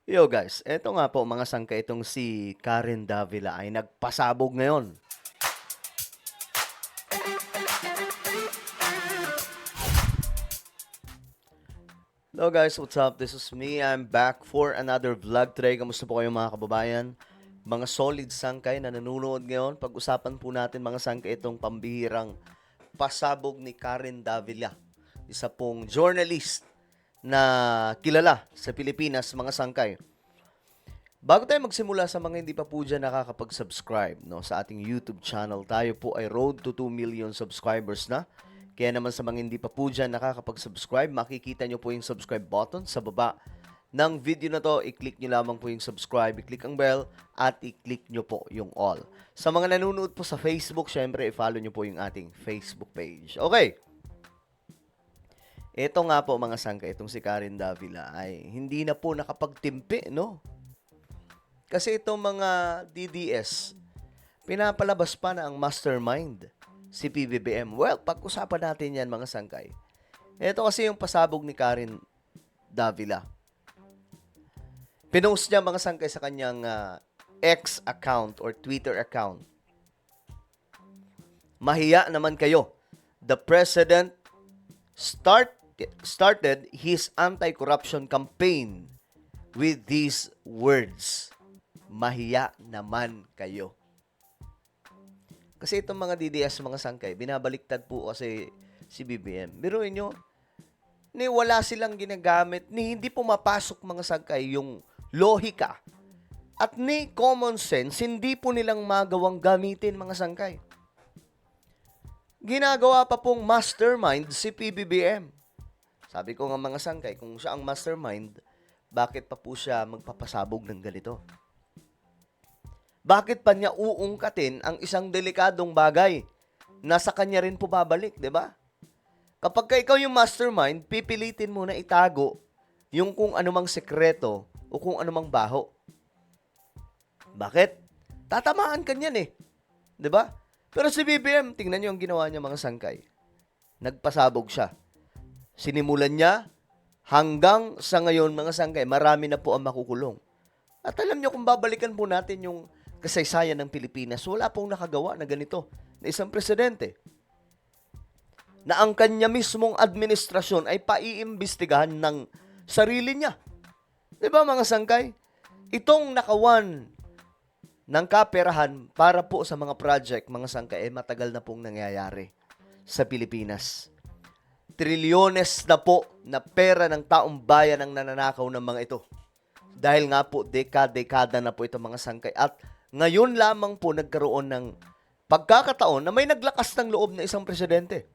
Yo guys, eto nga po mga sangka itong si Karen Davila ay nagpasabog ngayon. Hello guys, what's up? This is me. I'm back for another vlog today. Kamusta po kayo mga kababayan? Mga solid sangkay na nanonood ngayon. Pag-usapan po natin mga sangkay itong pambihirang pasabog ni Karen Davila. Isa pong journalist na kilala sa Pilipinas mga sangkay. Bago tayo magsimula sa mga hindi pa po dyan nakakapag-subscribe no, sa ating YouTube channel, tayo po ay road to 2 million subscribers na. Kaya naman sa mga hindi pa po dyan nakakapag-subscribe, makikita nyo po yung subscribe button sa baba ng video na to. I-click nyo lamang po yung subscribe, i-click ang bell, at i-click nyo po yung all. Sa mga nanonood po sa Facebook, syempre i-follow nyo po yung ating Facebook page. Okay. Ito nga po mga sangka, itong si Karen Davila ay hindi na po nakapagtimpi, no? Kasi itong mga DDS, pinapalabas pa na ang mastermind, si PBBM. Well, pag-usapan natin yan mga sangkay. Ito kasi yung pasabog ni Karen Davila. Pinost niya mga sangkay sa kanyang X account or Twitter account. Mahiya naman kayo. The President started his anti-corruption campaign with these words. Mahiya naman kayo. Kasi itong mga DDS, mga sangkay, binabaliktad po kasi si BBM. Biruin nyo, ni wala silang ginagamit, ni hindi pumapasok mga sangkay yung lohika at ni common sense, hindi po nilang magawang gamitin mga sangkay. Ginagawa pa pong mastermind si PBBM. Sabi ko nga mga sangkay, kung siya ang mastermind, bakit pa po siya magpapasabog ng ganito? Bakit pa niya uungkatin ang isang delikadong bagay na sa kanya rin po babalik, di ba? Kapag ka ikaw yung mastermind, pipilitin mo na itago yung kung anumang sekreto o kung anumang baho. Bakit? Tatamaan ka niyan eh. Di ba? Pero si BBM, tingnan niyo ang ginawa niya mga sangkay. Nagpasabog siya. Sinimulan niya hanggang sa ngayon mga sangkay, marami na po ang makukulong. At alam niyo kung babalikan po natin yung kasaysayan ng Pilipinas, wala pong nakagawa na ganito na isang presidente na ang kanya mismong administrasyon ay paiimbestigahan ng sarili niya. Di ba mga sangkay? Itong nakawan ng kaperahan para po sa mga project, mga sangkay, matagal na pong nangyayari sa Pilipinas. Trilyones na po na pera ng taong bayan ang nananakaw ng mga ito. Dahil nga po, dekada na po ito mga sangkay. At ngayon lamang po nagkaroon ng pagkakataon na may naglakas ng loob na isang presidente.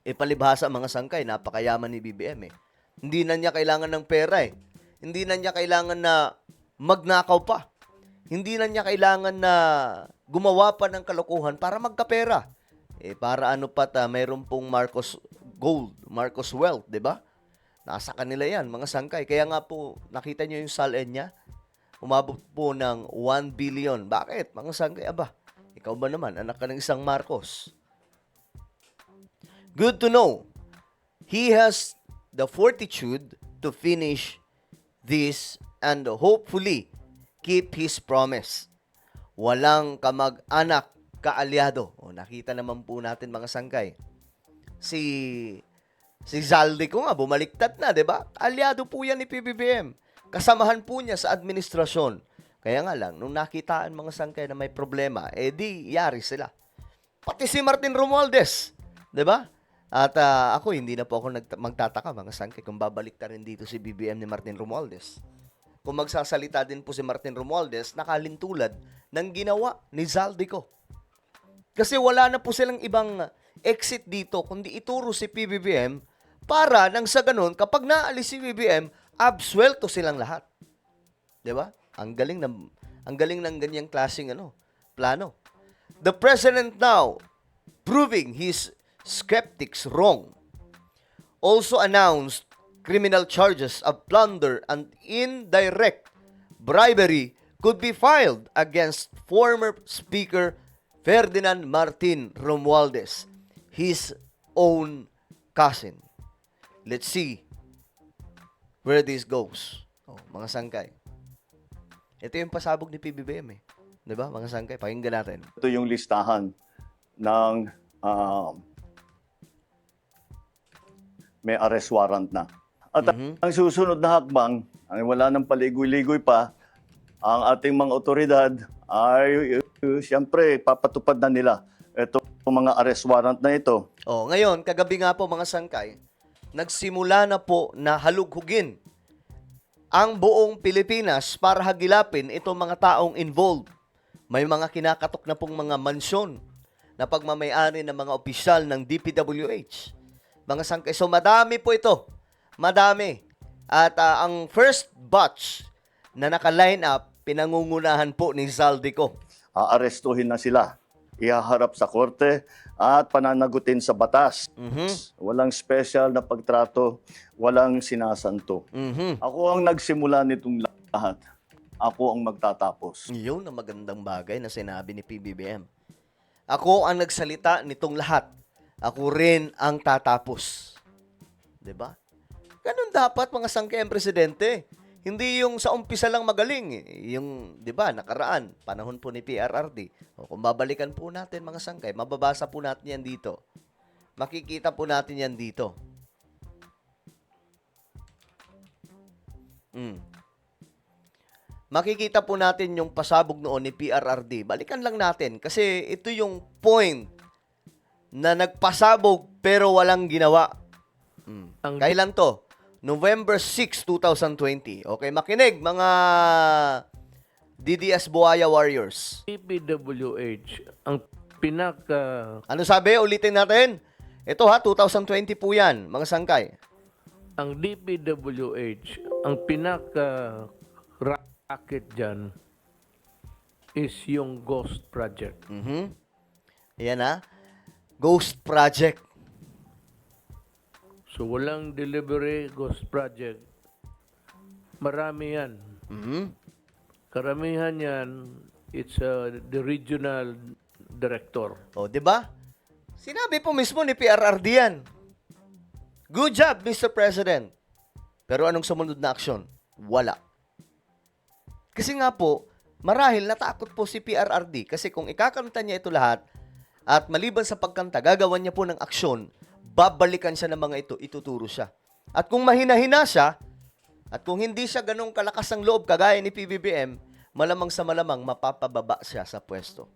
Palibhasa mga sangkay, napakayaman ni BBM eh. Hindi na niya kailangan ng pera eh. Hindi na niya kailangan na magnakaw pa. Hindi na niya kailangan na gumawa pa ng kalokohan para magkapera. Para ano pa mayroon pong Marcos Gold, Marcos Wealth, di ba? Nasa kanila yan, mga sangkay. Kaya nga po, nakita niyo yung SALN niya? Umabot po ng 1 billion. Bakit? Mga sangkay, aba, ikaw ba naman, anak ka ng isang Marcos? Good to know. He has the fortitude to finish this and hopefully keep his promise. Walang kamag-anak, kaalyado. Nakita naman po natin mga sangkay. Si Zaldi ko nga, bumaliktad na, di ba? Alyado po yan ni PBBM. Kasamahan po niya sa administrasyon. Kaya nga lang, nung nakitaan mga sangkay na may problema, di yari sila. Pati si Martin Romualdez, di ba? At ako, hindi na po ako magtataka mga sangkay kung babalik ta rin dito si BBM ni Martin Romualdez. Kung magsasalita din po si Martin Romualdez, nakalintulad ng ginawa ni Zaldico. Kasi wala na po silang ibang exit dito, kundi ituro si PBBM para nang sa ganun, kapag naalis si PBBM, absuelto silang lahat. 'Di ba? Ang galing ng ganyang klaseng plano. The president now proving his skeptics wrong. Also announced criminal charges of plunder and indirect bribery could be filed against former Speaker Ferdinand Martin Romualdez, his own cousin. Let's see where this goes. Oh, mga sangkay. Ito yung pasabog ni PBBM eh. 'Di ba? Mga sangkay, pakinggan natin. Ito yung listahan ng may arrest warrant na. At ang susunod na hakbang, ay wala nang paligoy-ligoy pa, ang ating mga otoridad ay siyempre papatupad na nila itong mga arrest warrant na ito. Oh, ngayon, kagabi nga po mga sangkay, nagsimula na po na halughugin ang buong Pilipinas para hagilapin itong mga taong involved. May mga kinakatok na pong mga mansyon na pagmamayari ng mga opisyal ng DPWH. Mga sangkay. So, madami po ito. Madami. At ang first batch na naka-line up, pinangungunahan po ni Zaldico. Aarestuhin na sila, ihaharap sa korte at pananagutin sa batas. Walang special na pagtrato, walang sinasanto. Ako ang nagsimula nitong lahat. Ako ang magtatapos. Yun ang magandang bagay na sinabi ni PBBM. Ako ang nagsalita nitong lahat. Ako rin ang tatapos. 'Di ba? Ganun dapat mga sangkay ang presidente. Hindi yung sa umpisa lang magaling. Yung, 'di ba, nakaraan, panahon po ni PRRD. O, kung babalikan po natin mga sangkay, mababasa po natin yan dito. Makikita po natin yan dito. Makikita po natin yung pasabog noon ni PRRD. Balikan lang natin kasi ito yung point na nagpasabog pero walang ginawa. Kailan to? November 6, 2020. Okay, makinig mga DDS Buaya Warriors. DPWH, ang pinaka... Ano sabi? Ulitin natin. Ito ha, 2020 po yan, mga sangkay. Ang DPWH, ang pinaka racket dyan is yung Ghost Project. Ayan ha. Ghost Project. So, walang delivery Ghost Project. Marami yan. Karamihan yan, it's the regional director. O, di ba? Sinabi po mismo ni PRRD yan. Good job, Mr. President. Pero anong sumunod na aksyon? Wala. Kasi nga po, marahil natakot po si PRRD kasi kung ikakanta niya ito lahat at maliban sa pagkanta, gagawan niya po ng aksyon, babalikan siya ng mga ito, ituturo siya. At kung mahina-hina siya, at kung hindi siya ganong kalakas ang loob kagaya ni PBBM, malamang sa malamang mapapababa siya sa pwesto.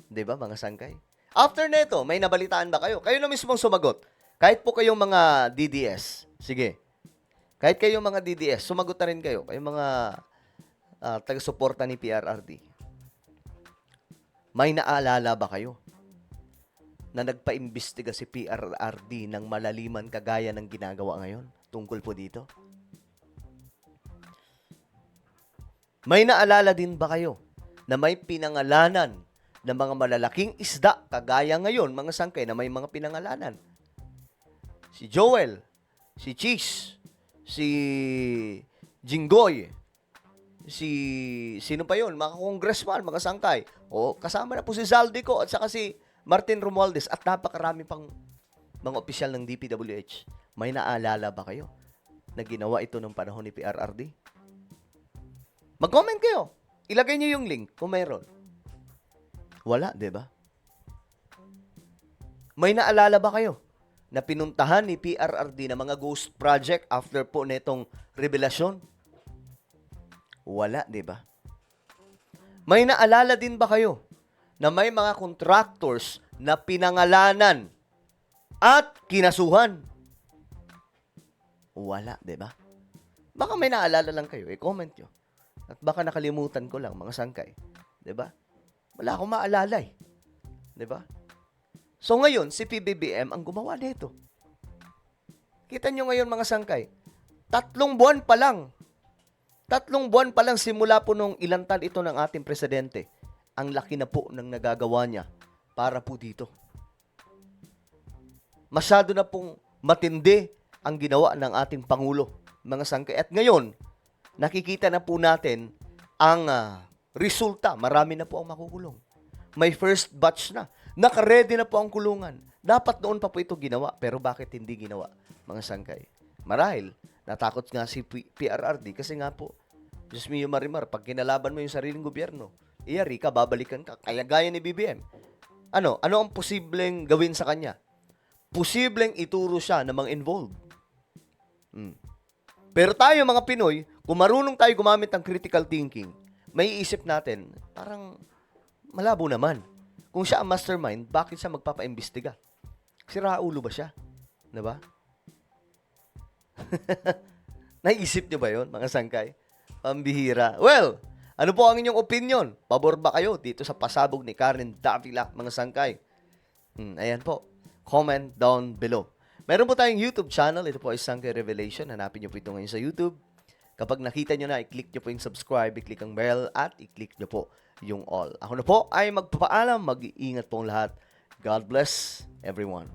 'Di ba mga sangkay? After neto, may nabalitaan ba kayo? Kayo na mismong sumagot. Kahit po kayong mga DDS. Sige. Kahit kayong mga DDS, sumagot na rin kayo. Kayong mga taga-suporta ni PRRD. May naalala ba kayo na nagpa-imbestiga si PRRD ng malaliman kagaya ng ginagawa ngayon tungkol po dito? May naalala din ba kayo na may pinangalanan ng mga malalaking isda kagaya ngayon, mga sangkay na may mga pinangalanan? Si Joel, si Cheese, si Jinggoy, sino pa yun? Mga congressman, mga sangkay. O, kasama na po si Zaldico at saka si Martin Romualdez at napakarami pang mga opisyal ng DPWH. May naalala ba kayo na ginawa ito ng panahon ni PRRD? Mag-comment kayo. Ilagay niyo yung link kung mayroon. Wala, di ba? May naalala ba kayo na pinuntahan ni PRRD na mga ghost project after po netong revelasyon? Wala, di ba? May naalala din ba kayo na may mga contractors na pinangalanan at kinasuhan? Wala, di ba? Baka may naalala lang kayo, i-comment nyo. At baka nakalimutan ko lang, mga sangkay. Di ba? Wala akong maalala eh. Di ba? So ngayon, si PBBM ang gumawa nito. Kita nyo ngayon, mga sangkay, 3 buwan pa lang. 3 buwan pa lang simula po nung ilang taon ito ng ating presidente. Ang laki na po ng nagagawa niya para po dito. Masyado na pong matindi ang ginawa ng ating Pangulo, mga sangkay. At ngayon, nakikita na po natin ang resulta. Marami na po ang makukulong. May first batch na. Naka-ready na po ang kulungan. Dapat noon pa po ito ginawa. Pero bakit hindi ginawa, mga sangkay? Marahil, Natakot nga si PRRD kasi nga po, Diyos mio Marimar, pag kinalaban mo yung sariling gobyerno, iyari ka, babalikan ka. Kaya gaya ni BBM. Ano ang posibleng gawin sa kanya? Posibleng ituro siya na mga involved. Pero tayo mga Pinoy, kung marunong tayo gumamit ng critical thinking, may isip natin, parang malabo naman. Kung siya ang mastermind, bakit siya magpapaimbestiga? Sira ulo ba siya? Diba? Naisip niyo ba yon mga sangkay? Pambihira. Well, ano po ang inyong opinion? Pabor ba kayo dito sa pasabog ni Karen Davila, mga sangkay? Ayan po. Comment down below. Meron po tayong YouTube channel. Ito po ay Sangkay Revelation. Hanapin niyo po ito ngayon sa YouTube. Kapag nakita nyo na, i-click nyo po yung subscribe, i-click ang bell, at i-click nyo po yung all. Ako na po ay magpapaalam. Mag-iingat po ang lahat. God bless everyone.